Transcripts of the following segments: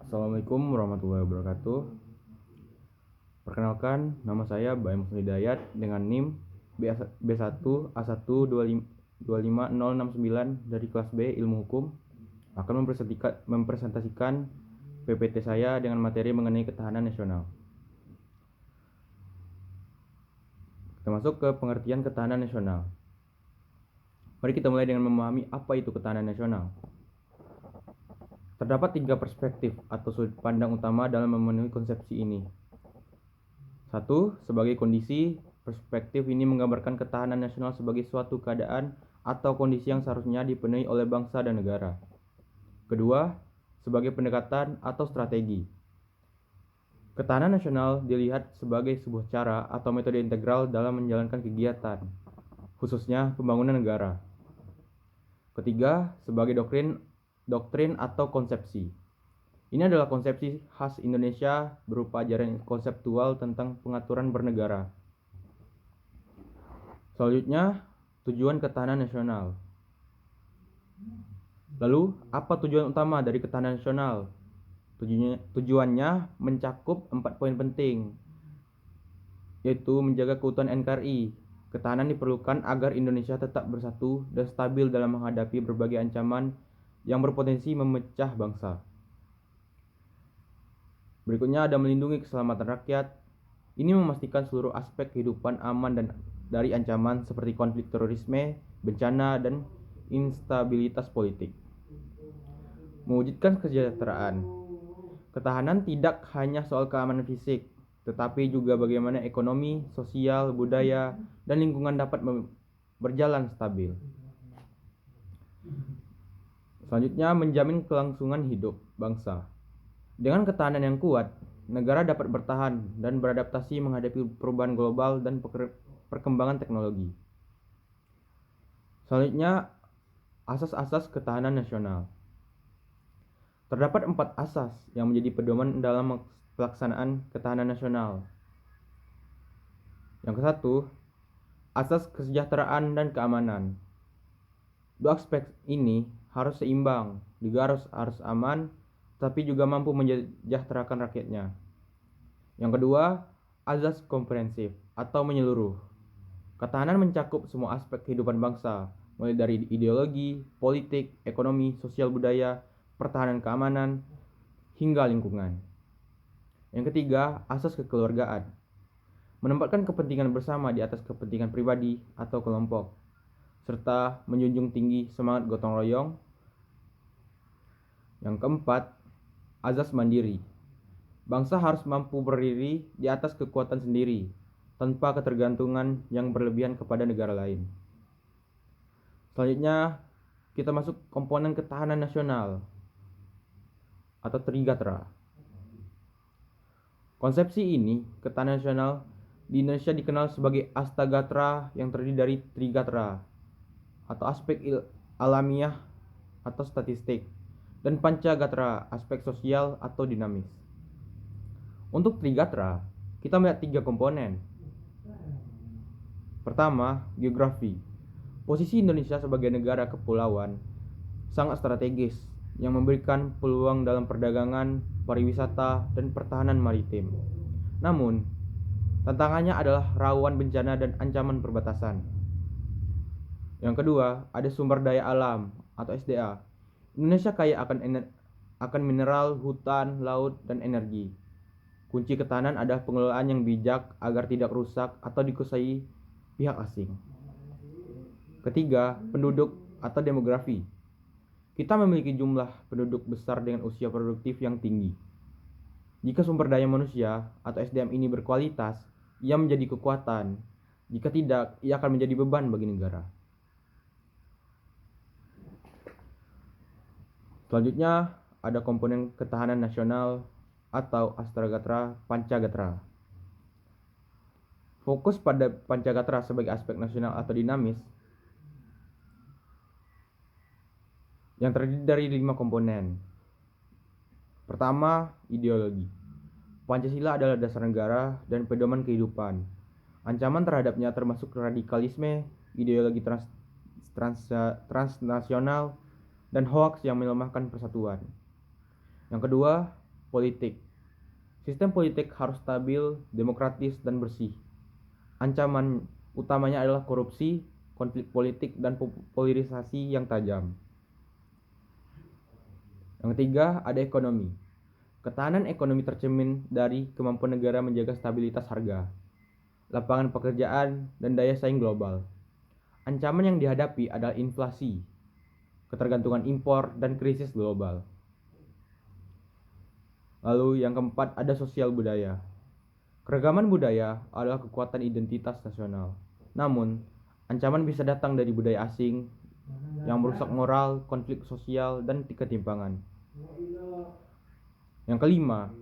Assalamualaikum warahmatullahi wabarakatuh. Perkenalkan, nama saya Baim Hidayat dengan NIM B1A125025069 dari kelas B Ilmu Hukum akan mempresentasikan PPT saya dengan materi mengenai ketahanan nasional. Kita masuk ke pengertian ketahanan nasional. Mari kita mulai dengan memahami apa itu ketahanan nasional. Terdapat 3 perspektif atau sudut pandang utama dalam memenuhi konsepsi ini. 1. Sebagai kondisi, perspektif ini menggambarkan ketahanan nasional sebagai suatu keadaan atau kondisi yang seharusnya dipenuhi oleh bangsa dan negara. Kedua, sebagai pendekatan atau strategi. Ketahanan nasional dilihat sebagai sebuah cara atau metode integral dalam menjalankan kegiatan, khususnya pembangunan negara. Ketiga, sebagai doktrin atau konsepsi. Ini adalah konsepsi khas Indonesia berupa ajaran konseptual tentang pengaturan bernegara. Selanjutnya, tujuan ketahanan nasional. Lalu, apa tujuan utama dari ketahanan nasional? Tujuannya mencakup 4 poin penting, yaitu menjaga keutuhan NKRI. Ketahanan diperlukan agar Indonesia tetap bersatu dan stabil dalam menghadapi berbagai ancaman yang berpotensi memecah bangsa. Berikutnya ada melindungi keselamatan rakyat. Ini memastikan seluruh aspek kehidupan aman dan dari ancaman seperti konflik terorisme, bencana, dan instabilitas politik. Mewujudkan kesejahteraan. Ketahanan tidak hanya soal keamanan fisik, tetapi juga bagaimana ekonomi, sosial, budaya, dan lingkungan dapat berjalan stabil. Selanjutnya, menjamin kelangsungan hidup bangsa. Dengan ketahanan yang kuat, negara dapat bertahan dan beradaptasi menghadapi perubahan global dan perkembangan teknologi. Selanjutnya, asas-asas ketahanan nasional. Terdapat 4 asas yang menjadi pedoman dalam pelaksanaan ketahanan nasional. Yang ke-1, asas kesejahteraan dan keamanan. Dua aspek ini harus seimbang, negara harus aman, tapi juga mampu mensejahterakan rakyatnya. Yang kedua, azas komprehensif atau menyeluruh. Ketahanan mencakup semua aspek kehidupan bangsa, mulai dari ideologi, politik, ekonomi, sosial budaya, pertahanan keamanan, hingga lingkungan. Yang ketiga, asas kekeluargaan. Menempatkan kepentingan bersama di atas kepentingan pribadi atau kelompok, serta menjunjung tinggi semangat gotong royong. Yang keempat, azas mandiri. Bangsa harus mampu berdiri di atas kekuatan sendiri, tanpa ketergantungan yang berlebihan kepada negara lain. Selanjutnya, kita masuk komponen ketahanan nasional atau Trigatra. Konsepsi ini, ketahanan nasional di Indonesia dikenal sebagai Astagatra yang terdiri dari Trigatra atau aspek alamiah atau statistik, dan Pancagatra, aspek sosial atau dinamis. Untuk Trigatra, kita melihat 3 komponen. Pertama, geografi. Posisi Indonesia sebagai negara kepulauan sangat strategis yang memberikan peluang dalam perdagangan, pariwisata, dan pertahanan maritim. Namun, tantangannya adalah rawan bencana dan ancaman perbatasan. Yang kedua, ada sumber daya alam atau SDA. Indonesia kaya akan mineral, hutan, laut, dan energi. Kunci ketahanan adalah pengelolaan yang bijak agar tidak rusak atau dikuasai pihak asing. Ketiga, penduduk atau demografi. Kita memiliki jumlah penduduk besar dengan usia produktif yang tinggi. Jika sumber daya manusia atau SDM ini berkualitas, ia menjadi kekuatan. Jika tidak, ia akan menjadi beban bagi negara. Selanjutnya, ada komponen ketahanan nasional atau Astragatra, Pancagatra. Fokus pada Pancagatra sebagai aspek nasional atau dinamis yang terdiri dari 5 komponen. Pertama, ideologi. Pancasila adalah dasar negara dan pedoman kehidupan. Ancaman terhadapnya termasuk radikalisme, ideologi transnasional, dan hoaks yang melemahkan persatuan. Yang kedua, Politik. Sistem politik harus stabil, demokratis, dan bersih. Ancaman utamanya adalah korupsi, konflik politik, dan polarisasi yang tajam. Yang ketiga, ada ekonomi. Ketahanan ekonomi tercermin dari kemampuan negara menjaga stabilitas harga, lapangan pekerjaan, dan daya saing global. Ancaman yang dihadapi adalah inflasi, ketergantungan impor, dan krisis global. Lalu yang keempat, ada sosial budaya. Keragaman budaya adalah kekuatan identitas nasional. Namun, ancaman bisa datang dari budaya asing yang merusak moral, konflik sosial, dan ketimpangan. Yang kelima,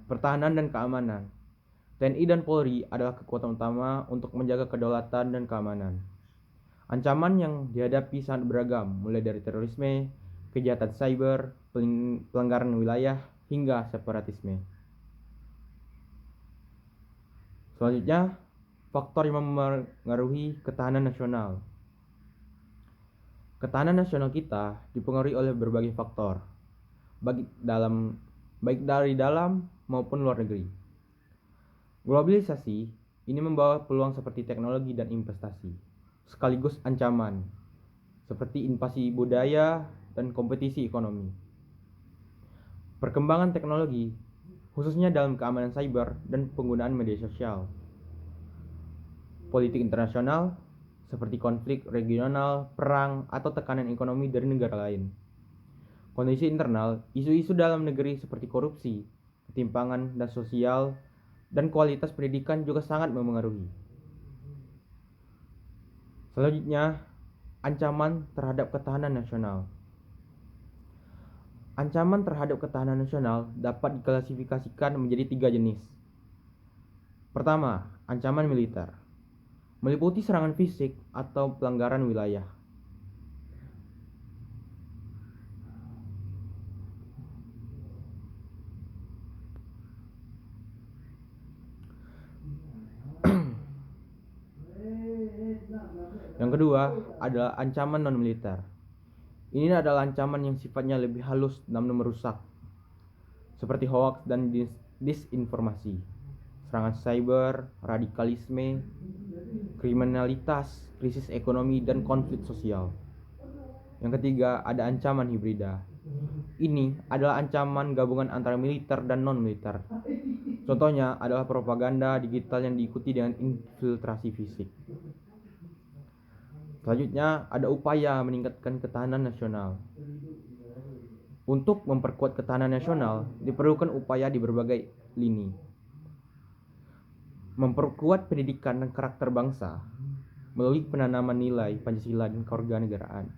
pertahanan dan keamanan. TNI dan Polri adalah kekuatan utama untuk menjaga kedaulatan dan keamanan. Ancaman yang dihadapi sangat beragam, mulai dari terorisme, kejahatan cyber, pelanggaran wilayah, hingga separatisme. Selanjutnya, faktor yang mempengaruhi ketahanan nasional. Ketahanan nasional kita dipengaruhi oleh berbagai faktor, baik dari dalam maupun luar negeri. Globalisasi ini membawa peluang seperti teknologi dan investasi, sekaligus ancaman seperti invasi budaya dan kompetisi ekonomi. Perkembangan teknologi, khususnya dalam keamanan cyber dan penggunaan media sosial. Politik internasional, seperti konflik regional, perang, atau tekanan ekonomi dari negara lain. Kondisi internal, isu-isu dalam negeri seperti korupsi, ketimpangan dan sosial, dan kualitas pendidikan juga sangat mempengaruhi. Selanjutnya, ancaman terhadap ketahanan nasional. Ancaman terhadap ketahanan nasional dapat diklasifikasikan menjadi 3 jenis. Pertama, ancaman militer, meliputi serangan fisik atau pelanggaran wilayah. Yang kedua adalah ancaman non-militer. Ini adalah ancaman yang sifatnya lebih halus namun merusak, seperti hoaks dan disinformasi, serangan cyber, radikalisme, kriminalitas, krisis ekonomi, dan konflik sosial. Yang ketiga ada ancaman hibrida. Ini adalah ancaman gabungan antara militer dan non-militer. Contohnya adalah propaganda digital yang diikuti dengan infiltrasi fisik. Selanjutnya, ada upaya meningkatkan ketahanan nasional. Untuk memperkuat ketahanan nasional, diperlukan upaya di berbagai lini. Memperkuat pendidikan dan karakter bangsa melalui penanaman nilai Pancasila dan kewarganegaraan.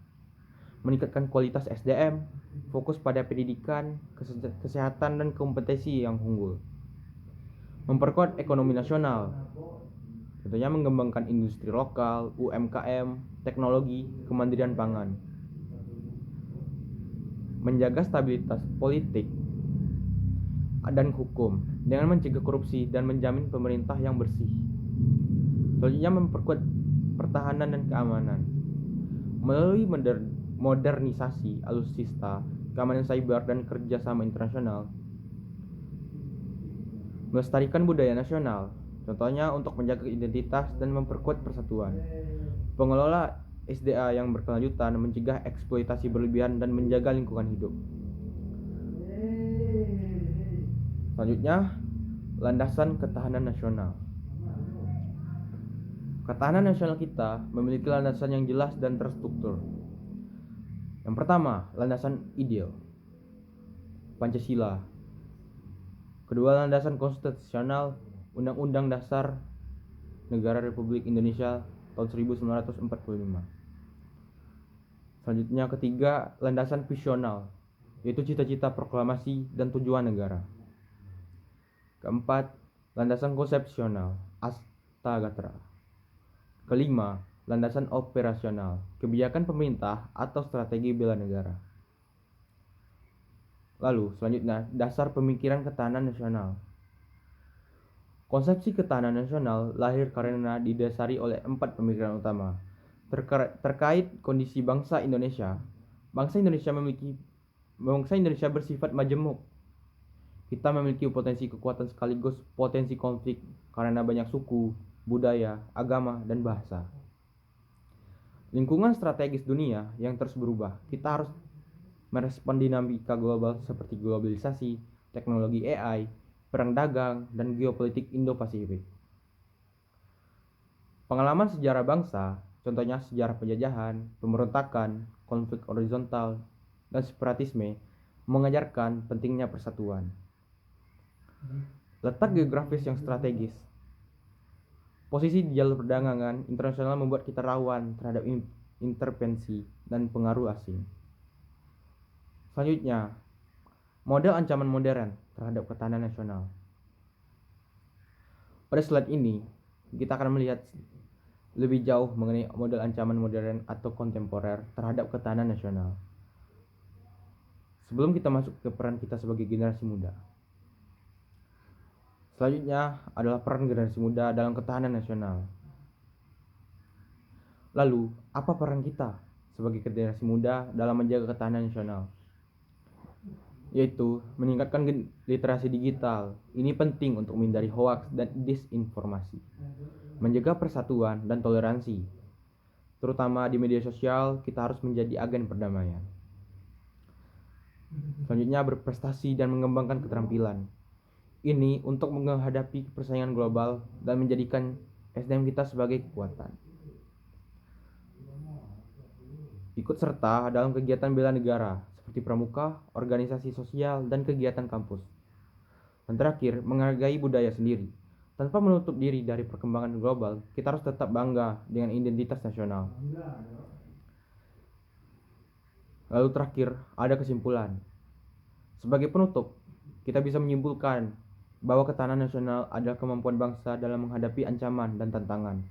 Meningkatkan kualitas SDM, fokus pada pendidikan, kesehatan, dan kompetensi yang unggul. Memperkuat ekonomi nasional, contohnya mengembangkan industri lokal, UMKM, teknologi, kemandirian pangan. Menjaga stabilitas politik dan hukum dengan mencegah korupsi dan menjamin pemerintah yang bersih. Selanjutnya memperkuat pertahanan dan keamanan melalui modernisasi alutsista, keamanan cyber, dan kerjasama internasional. Melestarikan budaya nasional, contohnya untuk menjaga identitas dan memperkuat persatuan. Pengelola SDA yang berkelanjutan, mencegah eksploitasi berlebihan dan menjaga lingkungan hidup. Selanjutnya, landasan ketahanan nasional. Ketahanan nasional kita memiliki landasan yang jelas dan terstruktur. Yang pertama, landasan ideal, Pancasila. Kedua, landasan konstitusional, Undang-Undang Dasar Negara Republik Indonesia tahun 1945. Selanjutnya ketiga, landasan visional, yaitu cita-cita, proklamasi, dan tujuan negara. Keempat, landasan konsepsional, Astagatra. Kelima, landasan operasional, kebijakan pemerintah atau strategi bela negara. Lalu selanjutnya, dasar pemikiran ketahanan nasional. Konsepsi ketahanan nasional lahir karena didasari oleh 4 pemikiran utama terkait kondisi bangsa Indonesia. Bangsa Indonesia bersifat majemuk, Kita memiliki potensi kekuatan sekaligus potensi konflik karena banyak suku, budaya, agama, dan bahasa. Lingkungan strategis dunia yang terus berubah. Kita harus merespon dinamika global seperti globalisasi, teknologi AI, perang dagang, dan geopolitik Indo-Pasifik. Pengalaman sejarah bangsa, contohnya sejarah penjajahan, pemberontakan, konflik horizontal, dan separatisme, mengajarkan pentingnya persatuan. Letak geografis yang strategis. Posisi di jalur perdagangan internasional membuat kita rawan terhadap intervensi dan pengaruh asing. Selanjutnya, model ancaman modern terhadap ketahanan nasional. Pada slide ini, kita akan melihat lebih jauh mengenai model ancaman modern atau kontemporer terhadap ketahanan nasional. Sebelum kita masuk ke peran kita sebagai generasi muda. Selanjutnya adalah peran generasi muda dalam ketahanan nasional. Lalu, apa peran kita sebagai generasi muda dalam menjaga ketahanan nasional? Yaitu meningkatkan literasi digital. Ini penting untuk menghindari hoaks dan disinformasi. Menjaga persatuan dan toleransi. Terutama di media sosial, kita harus menjadi agen perdamaian. Selanjutnya, berprestasi dan mengembangkan keterampilan. Ini untuk menghadapi persaingan global dan menjadikan SDM kita sebagai kekuatan. Ikut serta dalam kegiatan bela negara seperti pramuka, organisasi sosial, dan kegiatan kampus. Dan terakhir, menghargai budaya sendiri. Tanpa menutup diri dari perkembangan global, kita harus tetap bangga dengan identitas nasional. Lalu terakhir, ada kesimpulan. Sebagai penutup, kita bisa menyimpulkan bahwa ketahanan nasional adalah kemampuan bangsa dalam menghadapi ancaman dan tantangan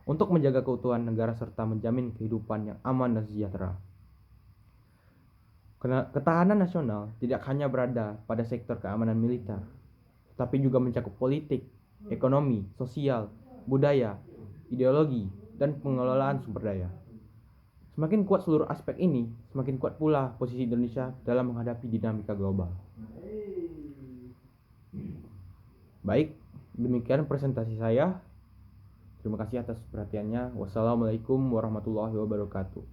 untuk menjaga keutuhan negara serta menjamin kehidupan yang aman dan sejahtera. Ketahanan nasional tidak hanya berada pada sektor keamanan militer, tetapi juga mencakup politik, ekonomi, sosial, budaya, ideologi, dan pengelolaan sumber daya. Semakin kuat seluruh aspek ini, semakin kuat pula posisi Indonesia dalam menghadapi dinamika global. Baik, demikian presentasi saya. Terima kasih atas perhatiannya. Wassalamualaikum warahmatullahi wabarakatuh.